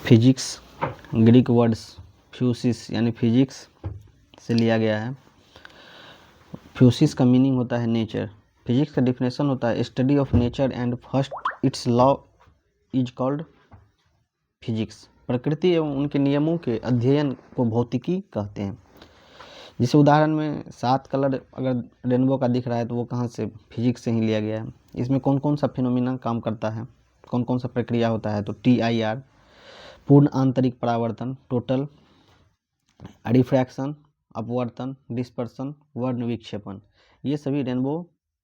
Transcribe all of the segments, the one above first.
Physics Greek words फ्यूसिस यानी physics से लिया गया है। फ्यूसिस का मीनिंग होता है नेचर। फिजिक्स का डिफिनेशन होता है study of nature and first it's law is called physics. प्रकृति एवं उनके नियमों के अध्ययन को भौतिकी कहते हैं। जैसे उदाहरण में 7 कलर अगर रेनबो का दिख रहा है तो वो कहाँ से, फिजिक्स से ही लिया गया है। इसमें कौन कौन सा फिनोमिना काम करता है, कौन कौन सा प्रक्रिया होता है, तो TIR पूर्ण आंतरिक परावर्तन, टोटल रिफ्रैक्शन, अपवर्तन, डिस्पर्सन, वर्ण विक्षेपण, ये सभी रेनबो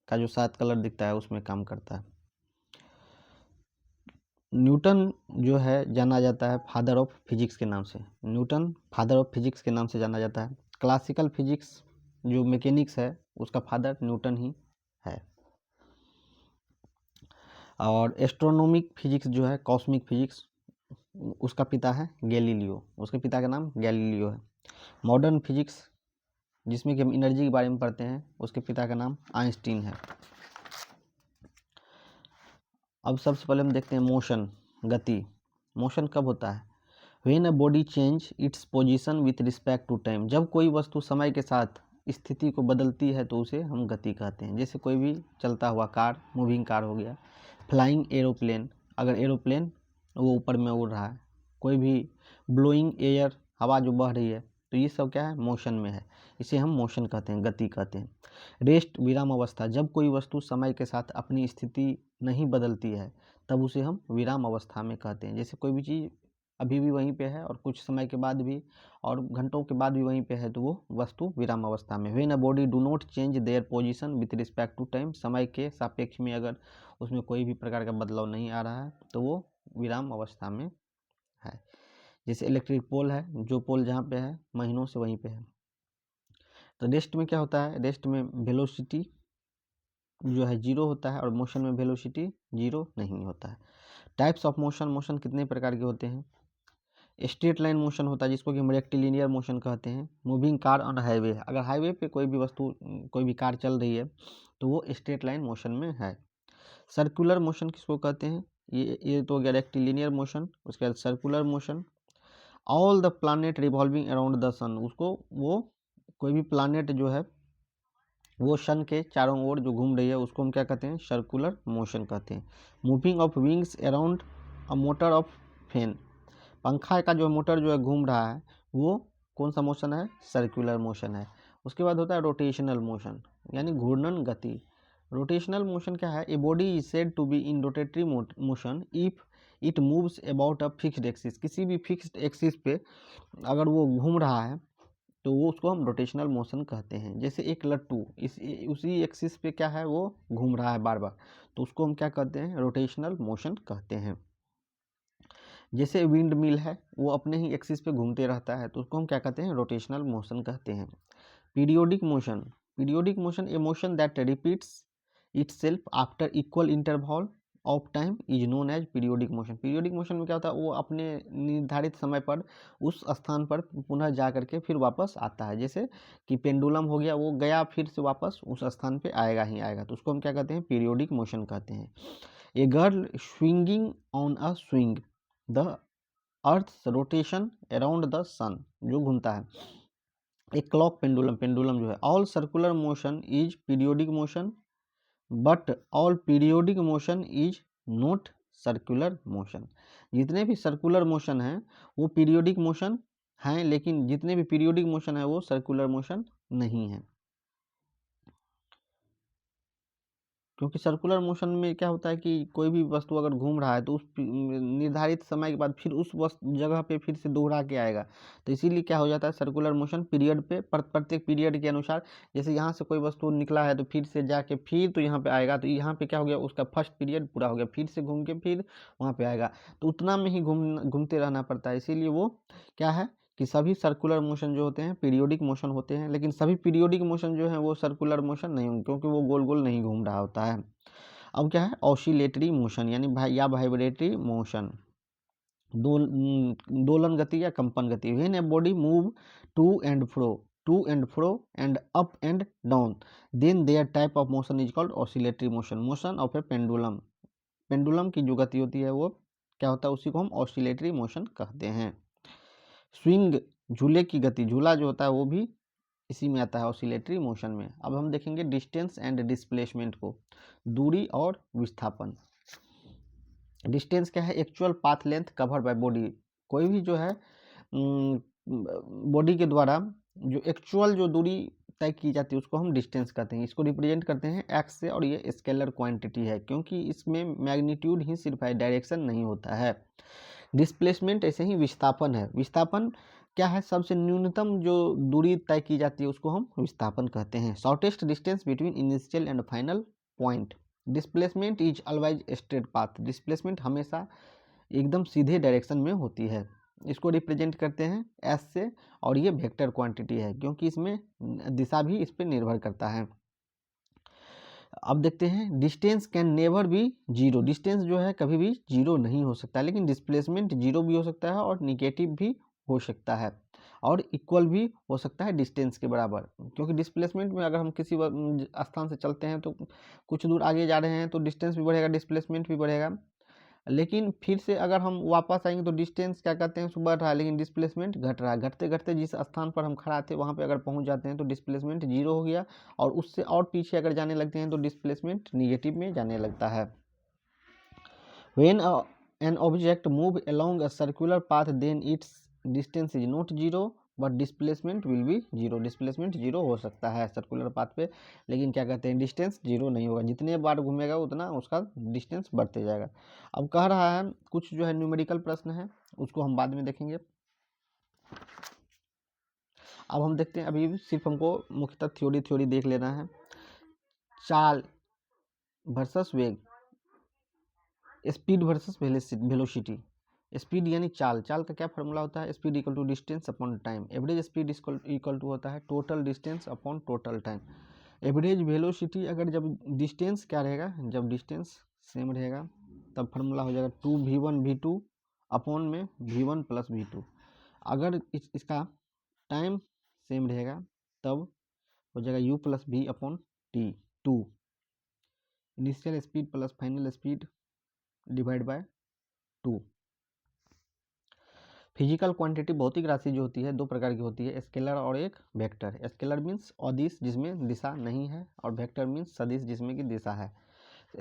का जो 7 कलर दिखता है उसमें काम करता है। न्यूटन जो है जाना जाता है फादर ऑफ फिजिक्स के नाम से। न्यूटन फादर ऑफ फिजिक्स के नाम से जाना जाता है। क्लासिकल फिजिक्स जो मैकेनिक्स है उसका फादर न्यूटन ही है। और एस्ट्रोनॉमिक फिजिक्स जो है, कॉस्मिक फिजिक्स, उसका पिता है गैलीलियो, उसके पिता का नाम गैलीलियो है। मॉडर्न फिजिक्स जिसमें कि हम एनर्जी के बारे में पढ़ते हैं, उसके पिता का नाम आइंस्टीन है। अब सबसे पहले हम देखते हैं मोशन, गति। मोशन कब होता है? When a body change its position with respect to time. जब कोई वस्तु समय के साथ स्थिति को बदलती है तो उसे हम गति कहते हैं। जैसे कोई भी चलता हुआ कार, मूविंग कार हो गया। फ्लाइंग एरोप्लेन, अगर एरोप्लेन वो ऊपर में उड़ रहा है। कोई भी ब्लोइंग एयर, हवा जो बह रही है, तो ये सब क्या है, मोशन में है। इसे हम मोशन कहते हैं, गति कहते हैं। रेस्ट, विराम अवस्था, जब कोई वस्तु समय के साथ अपनी स्थिति नहीं बदलती है तब उसे हम विराम अवस्था में कहते हैं। जैसे कोई भी चीज़ अभी भी वहीं पे है और कुछ समय के बाद भी और घंटों के बाद भी वहीं पे है तो वो वस्तु विराम अवस्था में। When a body do not change their position with respect to time, समय के सापेक्ष में अगर उसमें कोई भी प्रकार का बदलाव नहीं आ रहा है तो वो विराम अवस्था में है। जैसे इलेक्ट्रिक पोल है, जो पोल जहाँ पे है महीनों से वहीं पे है। तो रेस्ट में क्या होता है? रेस्ट में वेलोसिटी जो है 0 होता है और मोशन में वेलोसिटी 0 नहीं होता है। टाइप्स ऑफ मोशन, मोशन कितने प्रकार के होते हैं? स्ट्रेट लाइन मोशन होता है जिसको कि हम रेक्टिलिनियर मोशन कहते हैं। मूविंग कार ऑन हाईवे, अगर हाईवे पे कोई भी वस्तु, कोई भी कार चल रही है तो वो स्ट्रेट लाइन मोशन में है। सर्कुलर मोशन किसको कहते हैं? ये तो हो गया रेक्टिलिनियर मोशन। उसके बाद circular motion, all the planet revolving around the sun, उसको वो कोई भी प्लानेट जो है वो सन के चारों ओर जो घूम रही है उसको हम क्या कहते हैं? सर्कुलर मोशन कहते हैं। Moving of wings around a motor of fan, पंखा का जो मोटर जो है घूम रहा है वो कौन सा मोशन है? सर्कुलर मोशन है। उसके बाद होता है रोटेशनल मोशन यानी घूर्णन गति। रोटेशनल मोशन क्या है? A body is said to be in rotatory motion if it moves about a fixed axis, किसी भी फिक्स्ड एक्सिस पे अगर वो घूम रहा है तो वो उसको हम रोटेशनल मोशन कहते हैं। जैसे एक लट्टू इस उसी एक्सिस पे क्या है, वो घूम रहा है बार बार, तो उसको हम क्या कहते हैं? रोटेशनल मोशन कहते हैं। जैसे विंड मिल है, वो अपने ही एक्सिस पे घूमते रहता है तो उसको हम क्या कहते हैं? रोटेशनल मोशन कहते हैं। Periodic motion, periodic motion a motion that repeats itself after equal interval of time is known as periodic motion. Periodic motion में क्या होता है? वो अपने निर्धारित समय पर उस स्थान पर पुनः जा करके फिर वापस आता है। जैसे कि पेंडुलम हो गया, वो गया फिर से वापस उस स्थान पे आएगा ही आएगा, तो उसको हम क्या कहते हैं? पीरियोडिक मोशन कहते हैं। A girl swinging on a swing the earth rotation around the sun, जो घूमता है। एक क्लॉक पेंडुलम, पेंडुलम जो है। All circular motion is periodic motion but all periodic motion is not circular motion. जितने भी सर्कुलर मोशन हैं वो पीरियोडिक मोशन हैं, लेकिन जितने भी पीरियोडिक मोशन है वो सर्कुलर मोशन नहीं है। क्योंकि सर्कुलर मोशन में क्या होता है कि कोई भी वस्तु अगर घूम रहा है तो उस निर्धारित समय के बाद फिर उस जगह पे फिर से दोहरा के आएगा, तो इसीलिए क्या हो जाता है? सर्कुलर मोशन पीरियड पे प्रत्येक पीरियड के अनुसार, जैसे यहाँ से कोई वस्तु निकला है तो फिर से जाके फिर तो यहाँ पे आएगा, तो यहाँ पे क्या हो गया? उसका फर्स्ट पीरियड पूरा हो गया, फिर से घूम के फिर वहाँ पे आएगा, तो उतना में ही घूमते रहना पड़ता है। इसीलिए वो क्या है कि सभी सर्कुलर मोशन जो होते हैं पीरियोडिक मोशन होते हैं, लेकिन सभी पीरियोडिक मोशन जो है वो सर्कुलर मोशन नहीं होंगे क्योंकि वो गोल गोल नहीं घूम रहा होता है। अब क्या है? ऑसिलेटरी मोशन यानी वाइब्रेटरी मोशन, दोलन गति या कंपन गति। When a body move to and fro and up and down then their type of motion is called oscillatory motion. Motion of a pendulum, pendulum की जो गति होती है वो क्या होता है, उसी को हम ऑसिलेटरी मोशन कहते हैं। स्विंग, झूले की गति, झूला जो होता है वो भी इसी में आता है, ऑसिलेटरी मोशन में। अब हम देखेंगे डिस्टेंस एंड डिस्प्लेसमेंट को, दूरी और विस्थापन। डिस्टेंस क्या है, actual path length cover by body. कोई भी जो है बॉडी के द्वारा जो एक्चुअल जो दूरी तय की जाती है उसको हम डिस्टेंस कहते हैं। इसको रिप्रेजेंट करते हैं एक्स से, और ये स्केलर क्वांटिटी है क्योंकि इसमें मैग्नीट्यूड ही सिर्फ है, डायरेक्शन नहीं होता है। डिस्प्लेसमेंट ऐसे ही विस्थापन है। विस्थापन क्या है, सबसे न्यूनतम जो दूरी तय की जाती है उसको हम विस्थापन कहते हैं। Shortest distance between initial and final point. Displacement is always straight path. Displacement हमेशा एकदम सीधे डायरेक्शन में होती है। इसको रिप्रेजेंट करते हैं एस से, और ये वेक्टर क्वांटिटी है क्योंकि इसमें दिशा भी इस पर निर्भर करता है। अब देखते हैं distance can never be zero. Distance जो है कभी भी जीरो नहीं हो सकता, लेकिन डिस्प्लेसमेंट जीरो भी हो सकता है और निगेटिव भी हो सकता है और इक्वल भी हो सकता है डिस्टेंस के बराबर। क्योंकि डिस्प्लेसमेंट में अगर हम किसी स्थान से चलते हैं तो कुछ दूर आगे जा रहे हैं तो डिस्टेंस भी बढ़ेगा, डिस्प्लेसमेंट भी बढ़ेगा। लेकिन फिर से अगर हम वापस आएंगे तो डिस्टेंस क्या कहते हैं, बढ़ रहा है, लेकिन डिस्प्लेसमेंट घट रहा है। घटते घटते जिस स्थान पर हम खड़ा थे वहाँ पे अगर पहुँच जाते हैं तो डिस्प्लेसमेंट जीरो हो गया, और उससे और पीछे अगर जाने लगते हैं तो डिस्प्लेसमेंट निगेटिव में जाने लगता है। When an object move along a circular path, then its distance is not zero but displacement will be zero. Displacement zero हो सकता है सर्कुलर पाथ पे, लेकिन क्या कहते हैं डिस्टेंस जीरो नहीं होगा। जितने बार घूमेगा उतना उसका डिस्टेंस बढ़ते जाएगा। अब कह रहा है कुछ जो है न्यूमेरिकल प्रश्न है उसको हम बाद में देखेंगे। अब हम देखते हैं, अभी सिर्फ हमको मुख्यतः थ्योरी देख लेना है। चाल वर्सेस वेग, स्पीड वर्सेस वेलोसिटी। स्पीड यानी चाल, चाल का क्या फॉर्मूला होता है, speed equal to distance upon time. Average speed equal to होता है total distance upon total time. Average velocity अगर जब डिस्टेंस क्या रहेगा, जब डिस्टेंस सेम रहेगा तब फॉर्मूला हो जाएगा 2v1v2 अपॉन में v1 प्लस v2। अगर इसका टाइम सेम रहेगा तब हो जाएगा u plus v upon T, 2 initial speed plus final speed divide by 2। Physical quantity, भौतिक राशि जो होती है दो प्रकार की होती है, स्केलर और एक वेक्टर। स्केलर मीन्स अदिश जिसमें दिशा नहीं है, और वेक्टर मीन्स सदिश जिसमें की दिशा है।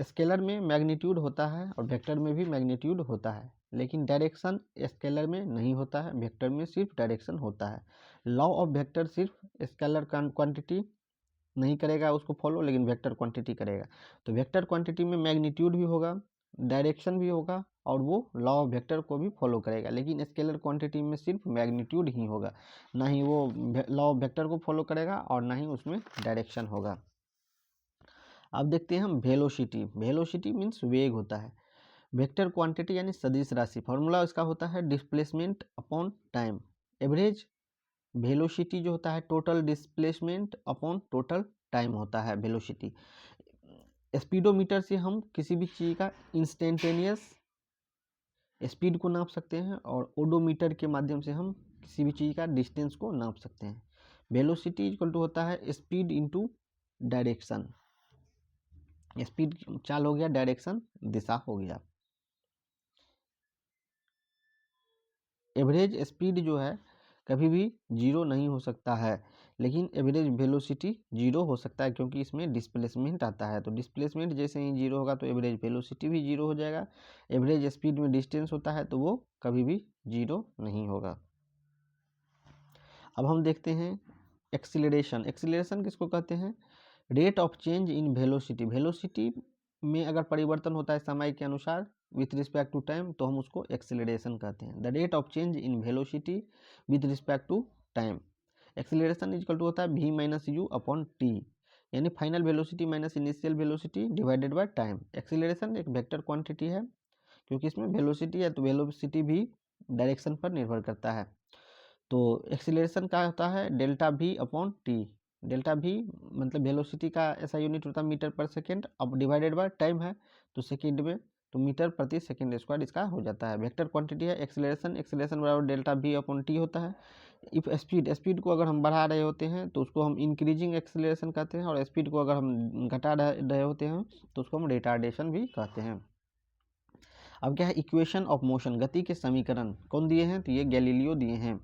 स्केलर में मैग्नीट्यूड होता है और वेक्टर में भी मैग्नीट्यूड होता है, लेकिन डायरेक्शन स्केलर में नहीं होता है, वेक्टर में सिर्फ डायरेक्शन होता है। लॉ ऑफ वेक्टर सिर्फ स्केलर क्वांटिटी नहीं करेगा उसको फॉलो, लेकिन वेक्टर क्वांटिटी करेगा। तो वेक्टर क्वांटिटी में मैग्नीट्यूड भी होगा, डायरेक्शन भी होगा, और वो लॉ ऑफ वेक्टर को भी फॉलो करेगा। लेकिन स्केलर क्वांटिटी में सिर्फ मैग्नीट्यूड ही होगा, ना ही वो लॉ ऑफ वेक्टर को फॉलो करेगा और ना ही उसमें डायरेक्शन होगा। अब देखते हैं हम वेलोसिटी। वेलोसिटी मीन्स वेग होता है। वेक्टर क्वांटिटी यानी सदिश राशि, फॉर्मूला इसका होता है displacement upon time. Average velocity जो होता है total displacement upon total time होता है वेलोसिटी। स्पीडोमीटर से हम किसी भी चीज़ का इंस्टेंटेनियस स्पीड को नाप सकते हैं, और ओडोमीटर के माध्यम से हम किसी भी चीज़ का डिस्टेंस को नाप सकते हैं। वेलोसिटी इक्वल टू होता है स्पीड इंटू डायरेक्शन। स्पीड चाल हो गया, डायरेक्शन दिशा हो गया। एवरेज स्पीड जो है कभी भी जीरो नहीं हो सकता है, लेकिन एवरेज वेलोसिटी जीरो हो सकता है क्योंकि इसमें डिस्प्लेसमेंट आता है। तो डिस्प्लेसमेंट जैसे ही जीरो होगा तो एवरेज वेलोसिटी भी जीरो हो जाएगा। एवरेज स्पीड में डिस्टेंस होता है तो वो कभी भी जीरो नहीं होगा। अब हम देखते हैं एक्सीलरेशन। एक्सीलरेशन किसको कहते हैं, rate of change in velocity. Velocity में अगर परिवर्तन होता है समय के अनुसार विथ रिस्पेक्ट टू टाइम तो हम उसको एक्सीलरेशन कहते हैं। The rate of change in velocity with respect to time. Acceleration equal to होता है v minus u upon t, यानी final velocity minus initial velocity divided by time. Acceleration एक vector quantity है क्योंकि इसमें वेलोसिटी है, तो वेलोसिटी भी डायरेक्शन पर निर्भर करता है। तो एक्सीलरेशन का होता है delta v upon T. Delta v मतलब वेलोसिटी का ऐसा यूनिट होता है मीटर पर सेकेंड, अब डिवाइडेड बाय टाइम है तो सेकेंड में, तो मीटर प्रति सेकेंड स्क्वायर इसका हो जाता है। वेक्टर क्वांटिटी है एक्सीलरेशन, एक्सीलरेशन बराबर डेल्टा v अपॉन टी होता है। इफ स्पीड को अगर हम बढ़ा रहे होते हैं तो उसको हम इंक्रीजिंग एक्सीलरेशन कहते हैं, और स्पीड को अगर हम घटा रहे होते हैं तो उसको हम रिटार्डेशन भी कहते हैं। अब क्या है, इक्वेशन ऑफ मोशन, गति के समीकरण कौन दिए हैं, तो ये गैलीलियो दिए हैं।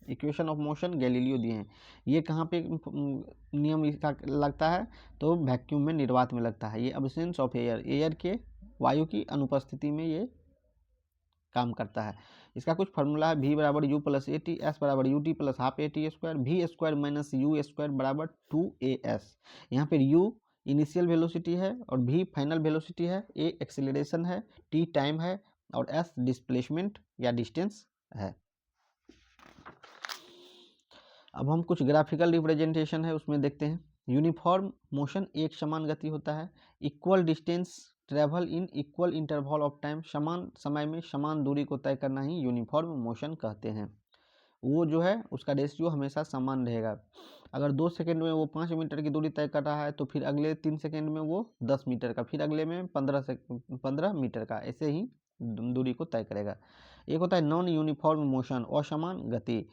इक्वेशन ऑफ मोशन गैलीलियो दिए हैं। ये कहाँ पे नियम इसका लगता है, तो वैक्यूम में, निर्वात में लगता है। ये अब्सेंस ऑफ एयर, एयर के, वायु की अनुपस्थिति में ये काम करता है। इसका कुछ फार्मूला है, v बराबर u plus a t, s बराबर u t plus half a t square, v square minus u square बराबर 2as। यहाँ पर u इनिशियल वेलोसिटी है और v फाइनल वेलोसिटी है, a एक्सेलरेशन है, t टाइम है और s डिस्प्लेसमेंट या डिस्टेंस है। अब हम कुछ ग्राफिकल रिप्रेजेंटेशन है उसमें देखते हैं। यूनिफॉर्म मोशन, एक समान गति होता है। Equal distance travel in equal interval of time, समान समय में समान दूरी को तय करना ही यूनिफॉर्म मोशन कहते हैं। वो जो है उसका रेशियो हमेशा समान रहेगा। अगर 2 सेकंड में वो 5 मीटर की दूरी तय कर रहा है तो फिर अगले 3 सेकंड में वो 10 मीटर का, फिर अगले में 15 मीटर का, ऐसे ही दूरी को तय करेगा। एक होता है नॉन यूनिफॉर्म मोशन, असमान गति।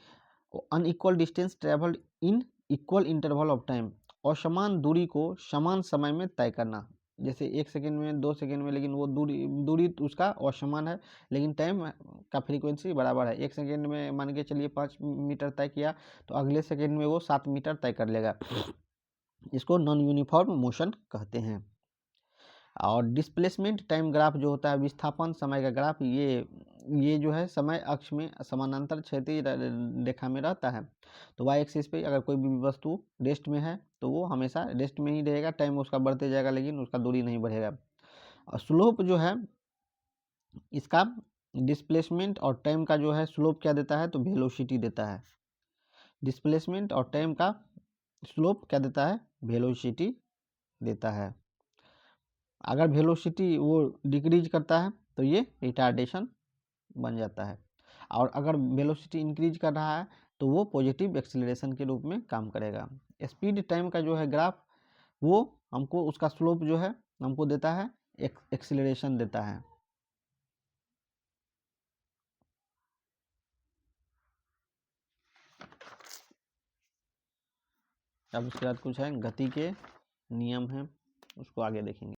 Unequal distance travelled in equal interval of time, असमान दूरी को समान समय में तय करना। जैसे 1 सेकंड में, 2 सेकंड में, लेकिन वो दूरी उसका असमान है, लेकिन टाइम का फ्रीक्वेंसी बराबर है। 1 सेकंड में मान के चलिए 5 मीटर तय किया, तो अगले सेकंड में वो 7 मीटर तय कर लेगा। इसको नॉन यूनिफॉर्म मोशन कहते हैं। और डिस्प्लेसमेंट टाइम ग्राफ जो होता है, विस्थापन समय का ग्राफ, ये जो है समय अक्ष में समानांतर क्षैतिज रेखा में रहता है। तो वाई एक्सिस पे अगर कोई भी वस्तु रेस्ट में है तो वो हमेशा रेस्ट में ही रहेगा, टाइम उसका बढ़ते जाएगा लेकिन उसका दूरी नहीं बढ़ेगा। और स्लोप जो है इसका, डिस्प्लेसमेंट और टाइम का जो है स्लोप क्या देता है, तो वेलोसिटी देता है। डिस्प्लेसमेंट और टाइम का स्लोप क्या देता है, वेलोसिटी देता है। अगर वेलोसिटी वो डिक्रीज करता है तो ये रिटार्डेशन बन जाता है, और अगर वेलोसिटी इंक्रीज कर रहा है तो वो पॉजिटिव एक्सीलरेशन के रूप में काम करेगा। स्पीड टाइम का जो है ग्राफ, वो हमको उसका स्लोप जो है हमको देता है, एक्सीलरेशन देता है। अब उसके बाद कुछ है गति के नियम हैं, उसको आगे देखेंगे।